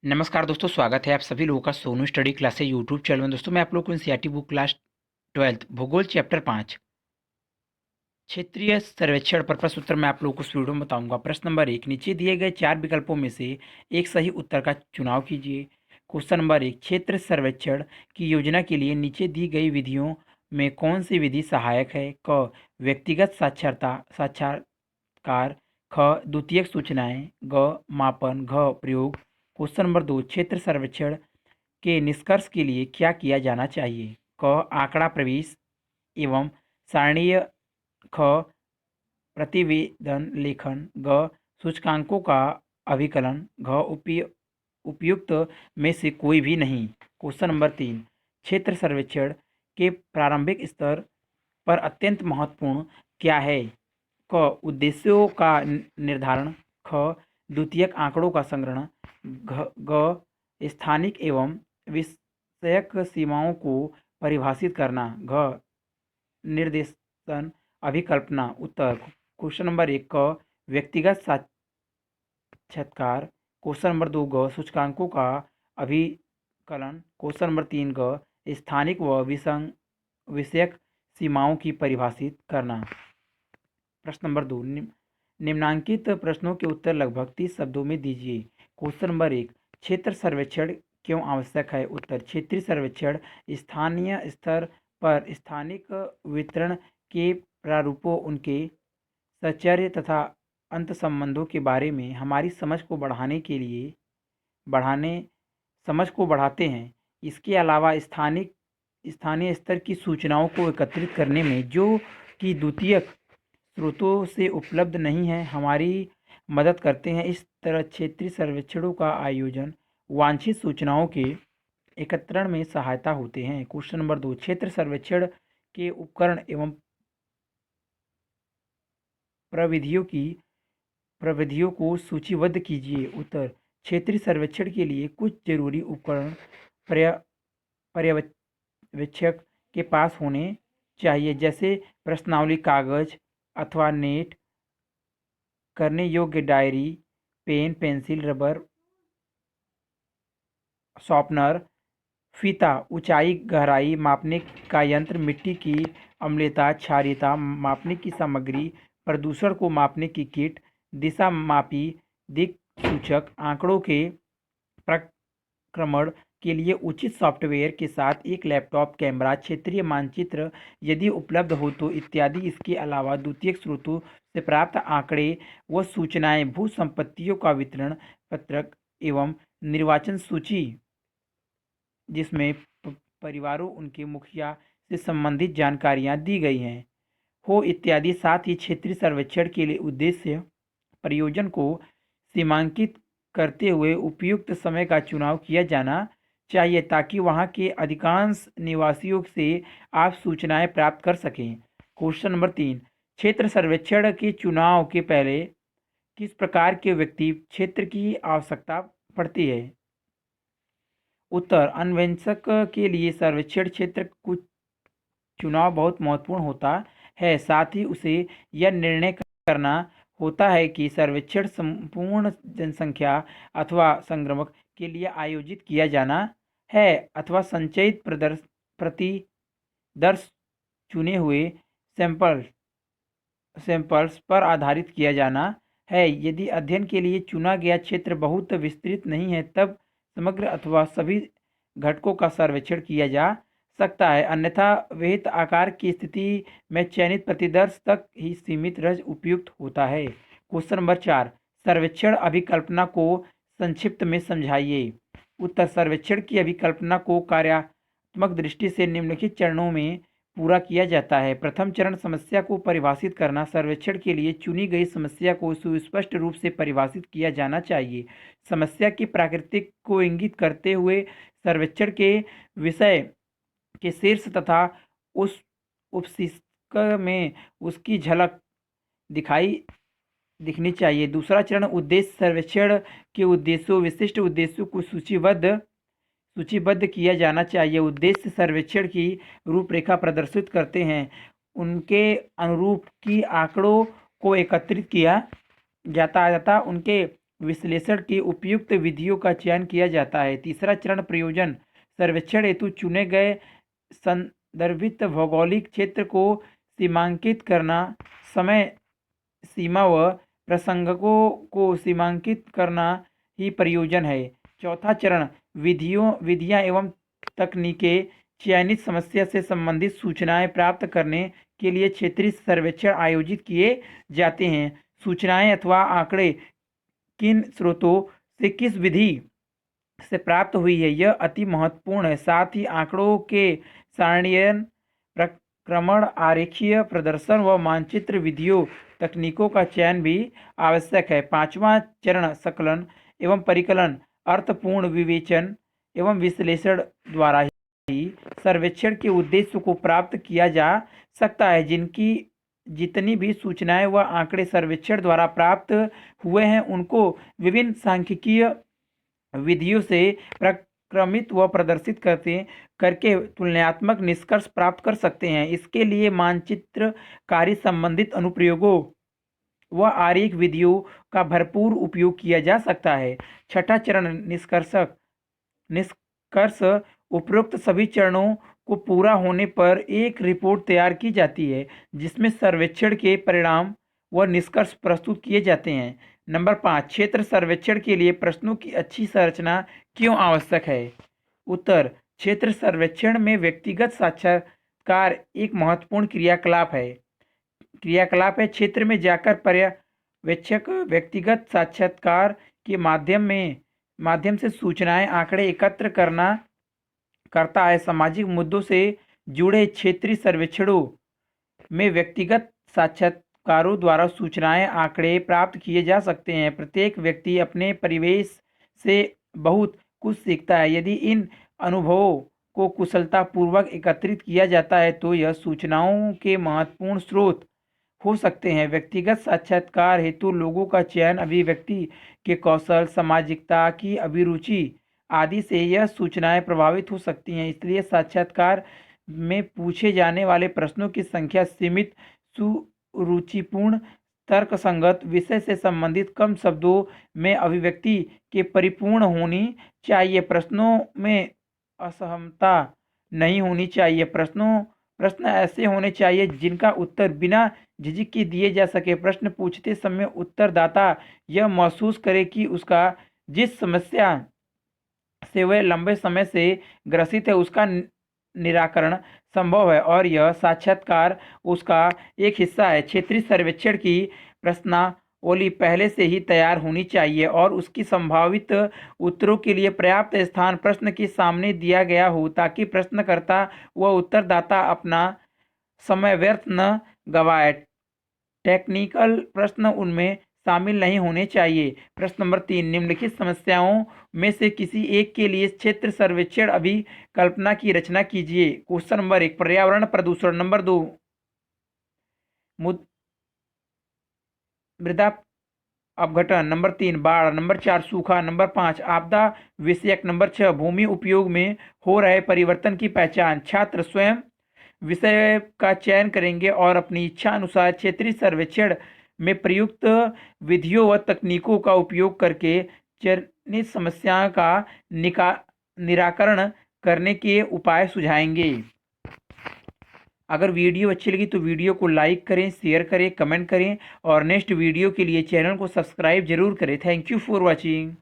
नमस्कार दोस्तों, स्वागत है आप सभी लोगों का Sonu study classes YouTube channel में। दोस्तों मैं आप लोगों को एनसीईआरटी बुक क्लास 12 भूगोल चैप्टर 5 क्षेत्रीय सर्वेक्षण पर प्रश्न उत्तर मैं आप लोगों को इस वीडियो में बताऊंगा। प्रश्न नंबर 1, नीचे दिए गए 4 विकल्पों में से एक सही उत्तर का चुनाव कीजिए। क्वेश्चन नंबर 1, क्षेत्र सर्वेक्षण की योजना के लिए नीचे दी गई विधियों में कौन सी विधि सहायक है? क, व्यक्तिगत साक्षात्कार, ख, द्वितीयक सूचनाएं, ग, मापन, घ, प्रयोग। क्वेश्चन नंबर 2, क्षेत्र सर्वेक्षण के निष्कर्ष के लिए क्या किया जाना चाहिए? क, आंकड़ा प्रवेश एवं सारणीय, ख, प्रतिवेदन लेखन, ग, सूचकांकों का अभिकलन, घ, उपयुक्त में से कोई भी नहीं। क्वेश्चन नंबर 3, क्षेत्र सर्वेक्षण के प्रारंभिक स्तर पर अत्यंत महत्वपूर्ण क्या है? क, उद्देश्यों का निर्धारण, ख, द्वितीयक आंकड़ों का संग्रहण, ग, स्थानिक एवं विषयक सीमाओं को परिभाषित करना, घ, निर्देशन अभिकल्पना। उत्तर क्वेश्चन नंबर 1 क, व्यक्तिगत साक्षात्कार। क्वेश्चन नंबर 2 ग, सूचकांकों का अभिकलन। क्वेश्चन नंबर 3 ग, स्थानिक व विषयक सीमाओं की परिभाषित करना। प्रश्न नंबर 2, निम्नांकित प्रश्नों के उत्तर लगभग 30 शब्दों में दीजिए। क्वेश्चन नंबर 1, क्षेत्र सर्वेक्षण क्यों आवश्यक है? उत्तर, क्षेत्रीय सर्वेक्षण स्थानीय स्तर पर स्थानिक वितरण के प्रारूपों, उनके साहचर्य तथा अंत संबंधों के बारे में हमारी समझ को बढ़ाते हैं। इसके अलावा स्थानीय स्तर की सूचनाओं को एकत्रित करने में, जो कि द्वितीयक स्रोतों से उपलब्ध नहीं है, हमारी मदद करते हैं। इस तरह क्षेत्रीय सर्वेक्षणों का आयोजन वांछित सूचनाओं के एकत्रण में सहायता होते हैं। क्वेश्चन नंबर 2, क्षेत्र सर्वेक्षण के उपकरण एवं प्रविधियों को सूचीबद्ध कीजिए। उत्तर, क्षेत्रीय सर्वेक्षण के लिए कुछ जरूरी उपकरण पर्यवेक्षक के पास होने चाहिए, जैसे प्रश्नावली कागज अथवा नेट करने योग्य diary, pen, pencil, rubber, sharpener, फीता, ऊंचाई गहराई मापने का यंत्र, मिट्टी की अम्लता क्षारीयता मापने की सामग्री, प्रदूषण को मापने की किट, दिशा मापी दिक् सूचक, आंकड़ों के प्रक्रमण के लिए उचित सॉफ्टवेयर के साथ एक लैपटॉप, कैमरा, क्षेत्रीय मानचित्र यदि उपलब्ध हो तो इत्यादि। इसके अलावा द्वितीयक स्रोतों से प्राप्त आंकड़े व सूचनाएं, भू संपत्तियों का वितरण पत्रक एवं निर्वाचन सूची, जिसमें परिवारों, उनके मुखिया से संबंधित जानकारियां दी गई हैं हो इत्यादि। साथ ही क्षेत्रीय सर्वेक्षण के लिए उद्देश्य प्रयोजन को सीमांकित करते हुए उपयुक्त समय का चुनाव किया जाना चाहिए, ताकि वहां के अधिकांश निवासियों से आप सूचनाएं प्राप्त कर सकें। क्वेश्चन नंबर 3, क्षेत्र सर्वेक्षण के चुनाव के पहले किस प्रकार के व्यक्ति क्षेत्र की आवश्यकता पड़ती है? उत्तर, अन्वेषक के लिए सर्वेक्षण क्षेत्र कुछ चुनाव बहुत महत्वपूर्ण होता है। साथ ही उसे यह निर्णय करना होता है कि सर्वेक्षण संपूर्ण जनसंख्या अथवा संक्रमण के लिए आयोजित किया जाना है अथवा संचयित प्रतिदर्श चुने हुए सैंपल्स पर आधारित किया जाना है। यदि अध्ययन के लिए चुना गया क्षेत्र बहुत विस्तृत नहीं है, तब समग्र अथवा सभी घटकों का सर्वेक्षण किया जा सकता है, अन्यथा विहित आकार की स्थिति में चयनित प्रतिदर्श तक ही सीमित रह उपयुक्त होता है। क्वेश्चन नंबर 4, सर्वेक्षण अभिकल्पना को संक्षिप्त में समझाइए। उत्तर, सर्वेक्षण की अभिकल्पना को कार्यात्मक दृष्टि से निम्नलिखित चरणों में पूरा किया जाता है। प्रथम चरण, समस्या को परिभाषित करना। सर्वेक्षण के लिए चुनी गई समस्या को सुस्पष्ट रूप से परिभाषित किया जाना चाहिए। समस्या की प्रकृति को इंगित करते हुए सर्वेक्षण के विषय के शीर्ष तथा उस उपशीर्षक में उसकी झलक दिखनी चाहिए। दूसरा चरण, उद्देश्य। सर्वेक्षण के उद्देश्यों, विशिष्ट उद्देश्यों को सूचीबद्ध किया जाना चाहिए। उद्देश्य सर्वेक्षण की रूपरेखा प्रदर्शित करते हैं, उनके अनुरूप की आंकड़ों को एकत्रित किया जाता उनके विश्लेषण की उपयुक्त विधियों का चयन किया जाता है। तीसरा चरण प्रयोजन सर्वेक्षण हेतु चुने गए संदर्भित भौगोलिक क्षेत्र को सीमांकित करना, समय सीमा व प्रसंगकों को सीमांकित करना ही प्रयोजन है। चौथा चरण विधियां एवं तकनीकें चयनित समस्या से संबंधित सूचनाएं प्राप्त करने के लिए क्षेत्रीय सर्वेक्षण आयोजित किए जाते हैं। सूचनाएं अथवा आंकड़े किन स्रोतों से किस विधि से प्राप्त हुई है, यह अति महत्वपूर्ण है। साथ ही आंकड़ों के सारणीयन, प्रक्रमण, आरेखीय प्रदर्शन व मानचित्र विधियों तकनीकों का चयन भी आवश्यक है। पांचवा चरण संकलन एवं परिकलन अर्थपूर्ण विवेचन एवं विश्लेषण द्वारा ही सर्वेक्षण के उद्देश्य को प्राप्त किया जा सकता है। जितनी भी सूचनाएं व आंकड़े सर्वेक्षण द्वारा प्राप्त हुए हैं उनको विभिन्न सांख्यिकीय विधियों से प्रक्रमित व प्रदर्शित करके तुलनात्मक निष्कर्ष प्राप्त कर सकते हैं। इसके लिए मानचित्रकारी संबंधित अनुप्रयोगों व आरेख विधियों का भरपूर उपयोग किया जा सकता है। छठा चरण निष्कर्ष उपरोक्त सभी चरणों को पूरा होने पर एक रिपोर्ट तैयार की जाती है जिसमें सर्वेक्षण के परिणाम व निष्कर्ष प्रस्तुत किए जाते हैं। नंबर 5, क्षेत्र सर्वेक्षण के लिए प्रश्नों की अच्छी संरचना क्यों आवश्यक है? उत्तर, क्षेत्र सर्वेक्षण में व्यक्तिगत साक्षात्कार एक महत्वपूर्ण क्रियाकलाप है। क्षेत्र में जाकर पर्यवेक्षक व्यक्तिगत साक्षात्कार के माध्यम से सूचनाएं, आंकड़े एकत्र करता है। सामाजिक मुद्दों से जुड़े क्षेत्रीय सर्वेक्षणों में व्यक्तिगत साक्षात्कारों द्वारा सूचनाएं, आंकड़े प्राप्त किए जा सकते हैं। प्रत्येक व्यक्ति अपने परिवेश से बहुत कुछ सीखता है। यदि इन अनुभवों को कुशलतापूर्वक एकत्रित किया जाता है तो यह सूचनाओं के महत्वपूर्ण स्रोत हो सकते हैं। व्यक्तिगत साक्षात्कार हेतु लोगों का चयन अभिव्यक्ति के कौशल, सामाजिकता की अभिरुचि आदि से यह सूचनाएं प्रभावित हो सकती हैं। इसलिए साक्षात्कार में पूछे जाने वाले प्रश्नों की संख्या सीमित, सुरुचिपूर्ण, तर्कसंगत, विषय से संबंधित, कम शब्दों में अभिव्यक्ति के परिपूर्ण होनी चाहिए। प्रश्नों में असहमता नहीं होनी चाहिए। प्रश्न ऐसे होने चाहिए जिनका उत्तर बिना झिझक के दिए जा सके। प्रश्न पूछते समय उत्तरदाता यह महसूस करे कि उसका जिस समस्या से वह लंबे समय से ग्रसित है उसका निराकरण संभव है और यह साक्षात्कार उसका एक हिस्सा है। क्षेत्रीय सर्वेक्षण की प्रश्नावली पहले से ही तैयार होनी चाहिए और उसकी संभावित उत्तरों के लिए पर्याप्त स्थान प्रश्न के सामने दिया गया हो ताकि प्रश्नकर्ता व उत्तरदाता अपना समय व्यर्थ न गवाए। टेक्निकल प्रश्न उनमें शामिल नहीं होने चाहिए। प्रश्न नंबर 3, निम्नलिखित समस्याओं में से किसी एक के लिए क्षेत्र सर्वेक्षण अभिकल्पना की रचना कीजिए। क्वेश्चन नंबर 1, पर्यावरण प्रदूषण। नंबर 2, मृदा अपघटन। नंबर 3, बाढ़। नंबर 4, सूखा। नंबर 5, आपदा विषयक। नंबर 6, भूमि उपयोग में हो रहे परिवर्तन की पहचान। छात्र स्वयं विषय का चयन करेंगे और अपनी इच्छा अनुसार क्षेत्रीय सर्वेक्षण में प्रयुक्त विधियों व तकनीकों का उपयोग करके चयनित समस्या का निराकरण करने के उपाय सुझाएंगे। अगर वीडियो अच्छी लगी तो वीडियो को लाइक करें, शेयर करें, कमेंट करें और नेक्स्ट वीडियो के लिए चैनल को सब्सक्राइब जरूर करें। Thank you for watching.